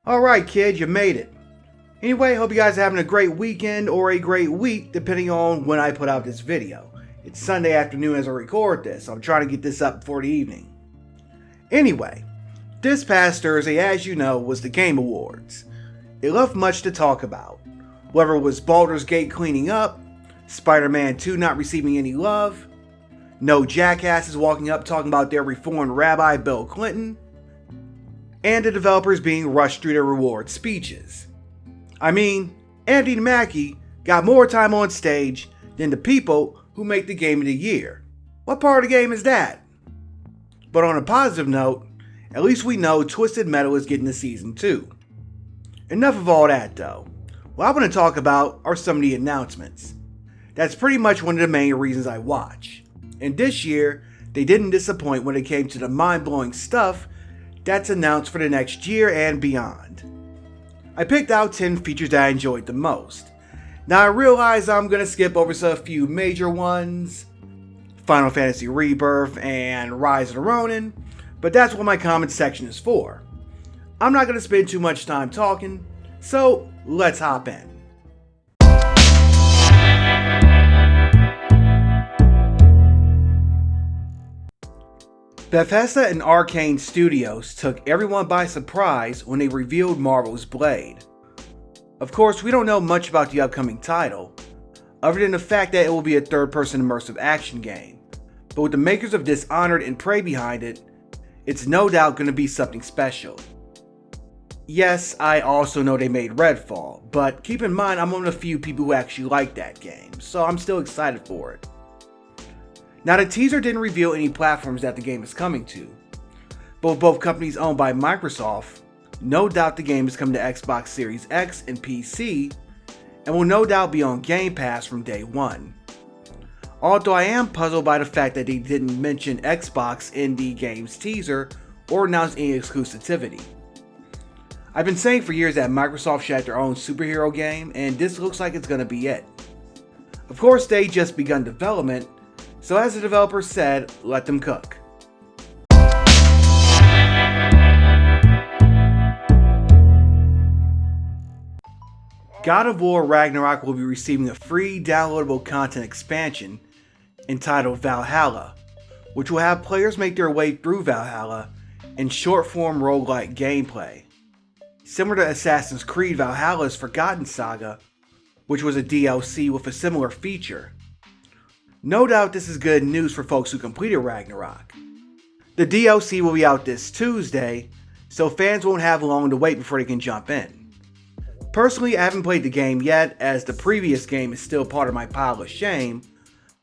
Alright kid, you made it. Anyway, hope you guys are having a great weekend or a great week depending on when I put out this video. It's Sunday afternoon as I record this, so I'm trying to get this up before the evening. Anyway, this past Thursday, as you know, was the Game Awards. It left much to talk about. Whether it was Baldur's Gate cleaning up, Spider-Man 2 not receiving any love, no jackasses walking up talking about their reformed rabbi Bill Clinton, and the developers being rushed through their reward speeches. I mean, Andy Mackie got more time on stage than the people who make the game of the year. What part of the game is that? But on a positive note, at least we know Twisted Metal is getting a season 2. Enough of all that though. What I want to talk about are some of the announcements. That's pretty much one of the main reasons I watch. And this year, they didn't disappoint when it came to the mind-blowing stuff that's announced for the next year and beyond. I picked out 10 features that I enjoyed the most. Now I realize I'm going to skip over a few major ones, Final Fantasy Rebirth and Rise of the Ronin, but that's what my comment section is for. I'm not going to spend too much time talking, so let's hop in. Bethesda and Arcane Studios took everyone by surprise when they revealed Marvel's Blade. Of course, we don't know much about the upcoming title, other than the fact that it will be a third-person immersive action game. But with the makers of Dishonored and Prey behind it, it's no doubt going to be something special. Yes, I also know they made Redfall, but keep in mind I'm one of the few people who actually like that game, so I'm still excited for it. Now the teaser didn't reveal any platforms that the game is coming to, but with both companies owned by Microsoft, no doubt the game is coming to Xbox Series X and PC, and will no doubt be on Game Pass from day one. Although I am puzzled by the fact that they didn't mention Xbox in the game's teaser or announce any exclusivity. I've been saying for years that Microsoft should have their own superhero game, and this looks like it's going to be it. Of course, they just begun development, so as the developer said, let them cook. God of War Ragnarok will be receiving a free downloadable content expansion entitled Valhalla, which will have players make their way through Valhalla in short-form roguelike gameplay. Similar to Assassin's Creed Valhalla's Forgotten Saga, which was a DLC with a similar feature. No doubt this is good news for folks who completed Ragnarok. The DLC will be out this Tuesday, so fans won't have long to wait before they can jump in. Personally, I haven't played the game yet, as the previous game is still part of my pile of shame,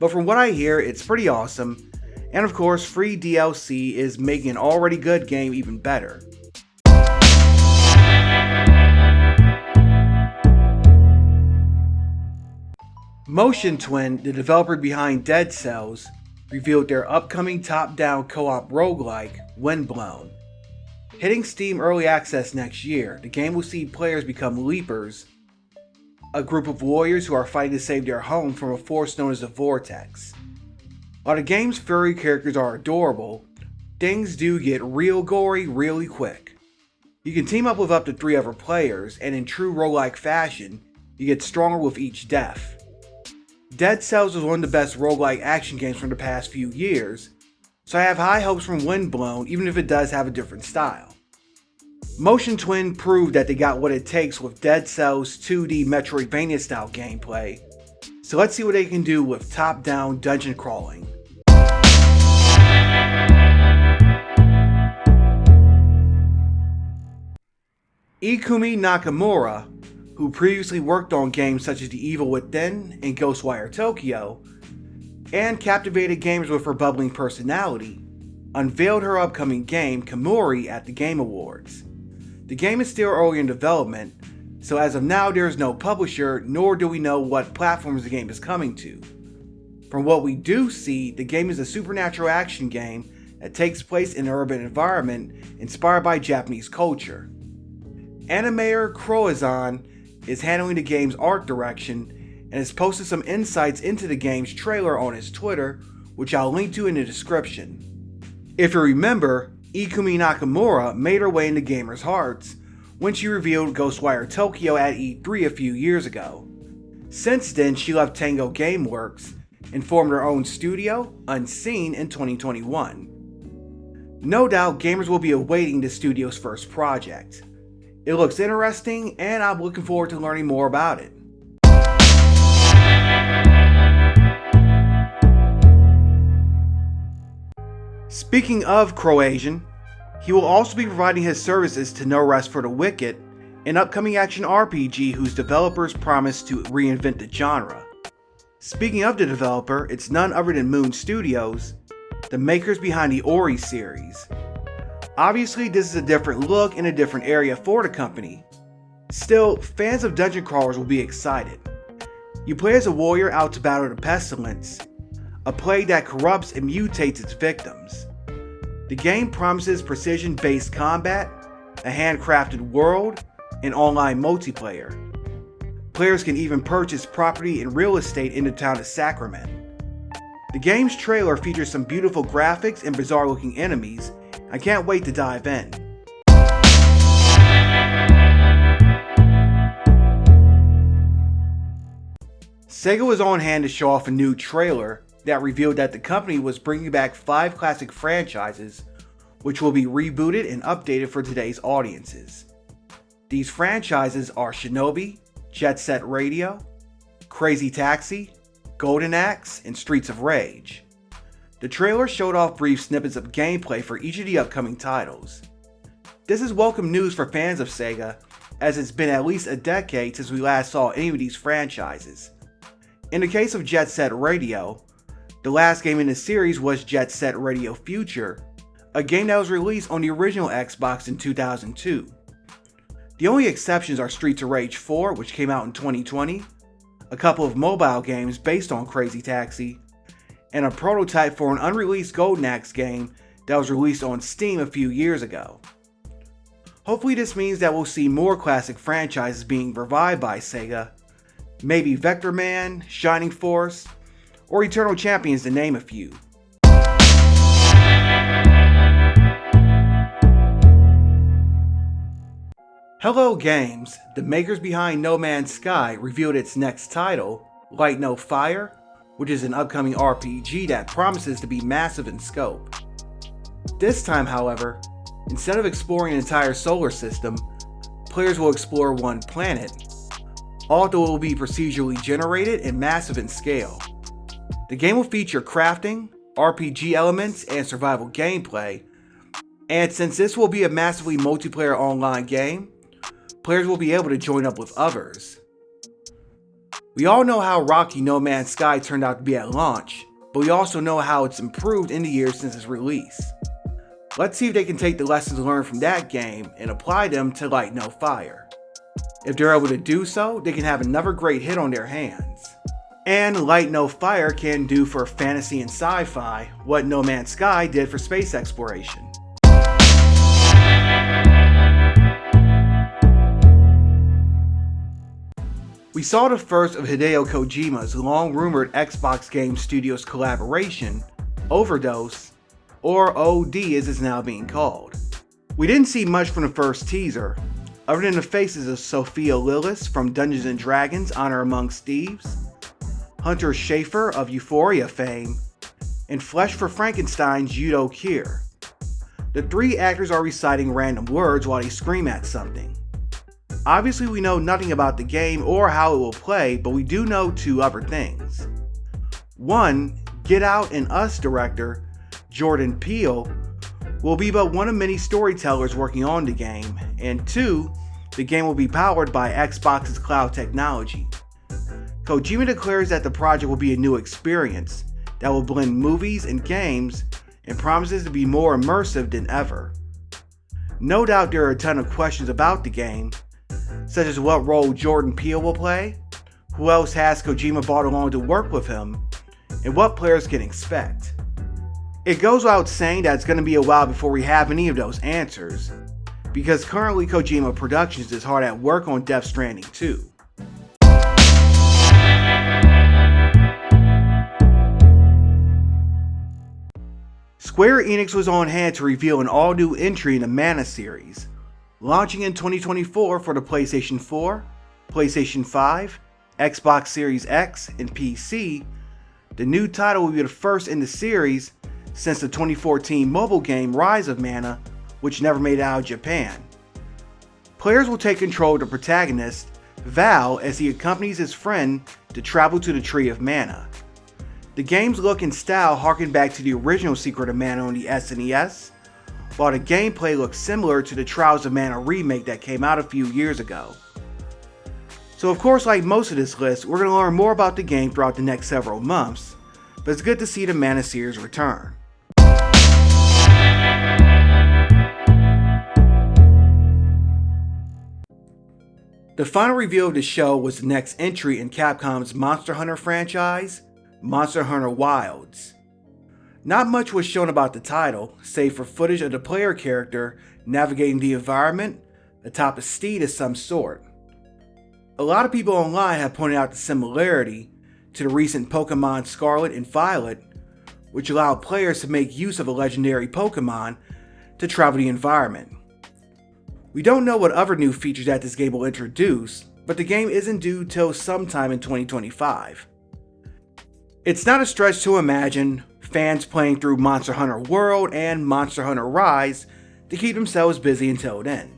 but from what I hear, it's pretty awesome, and of course, free DLC is making an already good game even better. Motion Twin, the developer behind Dead Cells, revealed their upcoming top-down co-op roguelike, Windblown. Hitting Steam Early Access next year, the game will see players become Leapers, a group of warriors who are fighting to save their home from a force known as the Vortex. While the game's furry characters are adorable, things do get real gory really quick. You can team up with up to 3 other players, and in true roguelike fashion, you get stronger with each death. Dead Cells was one of the best roguelike action games from the past few years, so I have high hopes from Windblown even if it does have a different style. Motion Twin proved that they got what it takes with Dead Cells 2D Metroidvania style gameplay, so let's see what they can do with top-down dungeon crawling. Ikumi Nakamura, who previously worked on games such as The Evil Within and Ghostwire Tokyo, and captivated gamers with her bubbling personality, unveiled her upcoming game Kemuri at the Game Awards. The game is still early in development, so as of now there is no publisher, nor do we know what platforms the game is coming to. From what we do see, the game is a supernatural action game that takes place in an urban environment inspired by Japanese culture. Animator Croazon is handling the game's art direction and has posted some insights into the game's trailer on his Twitter, which I'll link to in the description. If you remember, Ikumi Nakamura made her way into gamers' hearts when she revealed Ghostwire Tokyo at E3 a few years ago. Since then, she left Tango Gameworks and formed her own studio, Unseen, in 2021. No doubt gamers will be awaiting the studio's first project. It looks interesting, and I'm looking forward to learning more about it. Speaking of Croatian, he will also be providing his services to No Rest for the Wicked, an upcoming action RPG whose developers promise to reinvent the genre. Speaking of the developer, it's none other than Moon Studios, the makers behind the Ori series. Obviously, this is a different look in a different area for the company. Still, fans of dungeon crawlers will be excited. You play as a warrior out to battle the pestilence, a plague that corrupts and mutates its victims. The game promises precision-based combat, a handcrafted world, and online multiplayer. Players can even purchase property and real estate in the town of Sacrament. The game's trailer features some beautiful graphics and bizarre-looking enemies. I can't wait to dive in. Sega was on hand to show off a new trailer that revealed that the company was bringing back 5 classic franchises, which will be rebooted and updated for today's audiences. These franchises are Shinobi, Jet Set Radio, Crazy Taxi, Golden Axe, and Streets of Rage. The trailer showed off brief snippets of gameplay for each of the upcoming titles. This is welcome news for fans of Sega, as it's been at least a decade since we last saw any of these franchises. In the case of Jet Set Radio, the last game in the series was Jet Set Radio Future, a game that was released on the original Xbox in 2002. The only exceptions are Streets of Rage 4, which came out in 2020, a couple of mobile games based on Crazy Taxi, and a prototype for an unreleased Golden Axe game that was released on Steam a few years ago. Hopefully this means that we'll see more classic franchises being revived by Sega, maybe Vector Man, Shining Force, or Eternal Champions to name a few. Hello Games, the makers behind No Man's Sky, revealed its next title, Light No Fire, which is an upcoming RPG that promises to be massive in scope. This time, however, instead of exploring an entire solar system, players will explore one planet, although it will be procedurally generated and massive in scale. The game will feature crafting, RPG elements, and survival gameplay, and since this will be a massively multiplayer online game, players will be able to join up with others. We all know how rocky No Man's Sky turned out to be at launch, but we also know how it's improved in the years since its release. Let's see if they can take the lessons learned from that game and apply them to Light No Fire. If they're able to do so, they can have another great hit on their hands. And Light No Fire can do for fantasy and sci-fi what No Man's Sky did for space exploration. We saw the first of Hideo Kojima's long-rumored Xbox Game Studios collaboration, Overdose, or OD as it's now being called. We didn't see much from the first teaser, other than the faces of Sophia Lillis from Dungeons & Dragons Honor Amongst Thieves, Hunter Schafer of Euphoria fame, and Flesh for Frankenstein's Yudo Kier. The 3 actors are reciting random words while they scream at something. Obviously we know nothing about the game or how it will play, but we do know 2 other things. 1, Get Out and Us director Jordan Peele will be but one of many storytellers working on the game, and 2, the game will be powered by Xbox's cloud technology. Kojima declares that the project will be a new experience that will blend movies and games and promises to be more immersive than ever. No doubt there are a ton of questions about the game, such as what role Jordan Peele will play, who else has Kojima brought along to work with him, and what players can expect. It goes without saying that it's going to be a while before we have any of those answers, because currently Kojima Productions is hard at work on Death Stranding 2. Square Enix was on hand to reveal an all-new entry in the Mana series, Launching in 2024 for the PlayStation 4, PlayStation 5, Xbox Series X, and PC, the new title will be the first in the series since the 2014 mobile game Rise of Mana, which never made it out of Japan. Players will take control of the protagonist, Val, as he accompanies his friend to travel to the Tree of Mana. The game's look and style harken back to the original Secret of Mana on the SNES, while the gameplay looks similar to the Trials of Mana remake that came out a few years ago. So of course, like most of this list, we're going to learn more about the game throughout the next several months, but it's good to see the Mana series return. The final reveal of the show was the next entry in Capcom's Monster Hunter franchise, Monster Hunter Wilds. Not much was shown about the title, save for footage of the player character navigating the environment atop a steed of some sort. A lot of people online have pointed out the similarity to the recent Pokemon Scarlet and Violet, which allowed players to make use of a legendary Pokemon to travel the environment. We don't know what other new features that this game will introduce, but the game isn't due till sometime in 2025. It's not a stretch to imagine fans playing through Monster Hunter World and Monster Hunter Rise to keep themselves busy until then.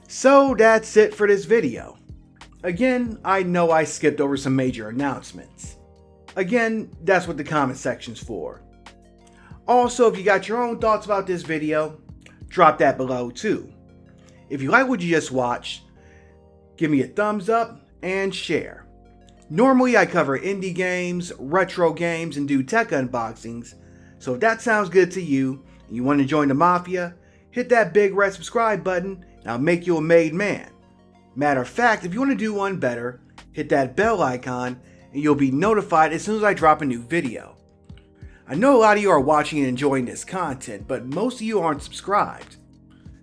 So that's it for this video. Again, I know I skipped over some major announcements. Again, that's what the comment section's for. Also, if you got your own thoughts about this video, drop that below too. If you like what you just watched, give me a thumbs up and share. Normally I cover indie games, retro games, and do tech unboxings, so if that sounds good to you and you want to join the mafia, hit that big red subscribe button and I'll make you a made man. Matter of fact, if you want to do one better, hit that bell icon and you'll be notified as soon as I drop a new video. I know a lot of you are watching and enjoying this content, but most of you aren't subscribed.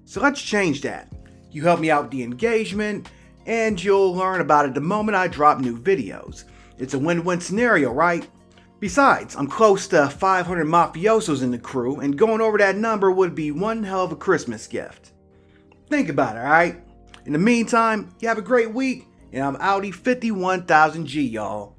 So let's change that. You help me out with the engagement, and you'll learn about it the moment I drop new videos. It's a win-win scenario, right? Besides, I'm close to 500 mafiosos in the crew, and going over that number would be one hell of a Christmas gift. Think about it, alright? In the meantime, you have a great week, and I'm Audi 51,000G, y'all.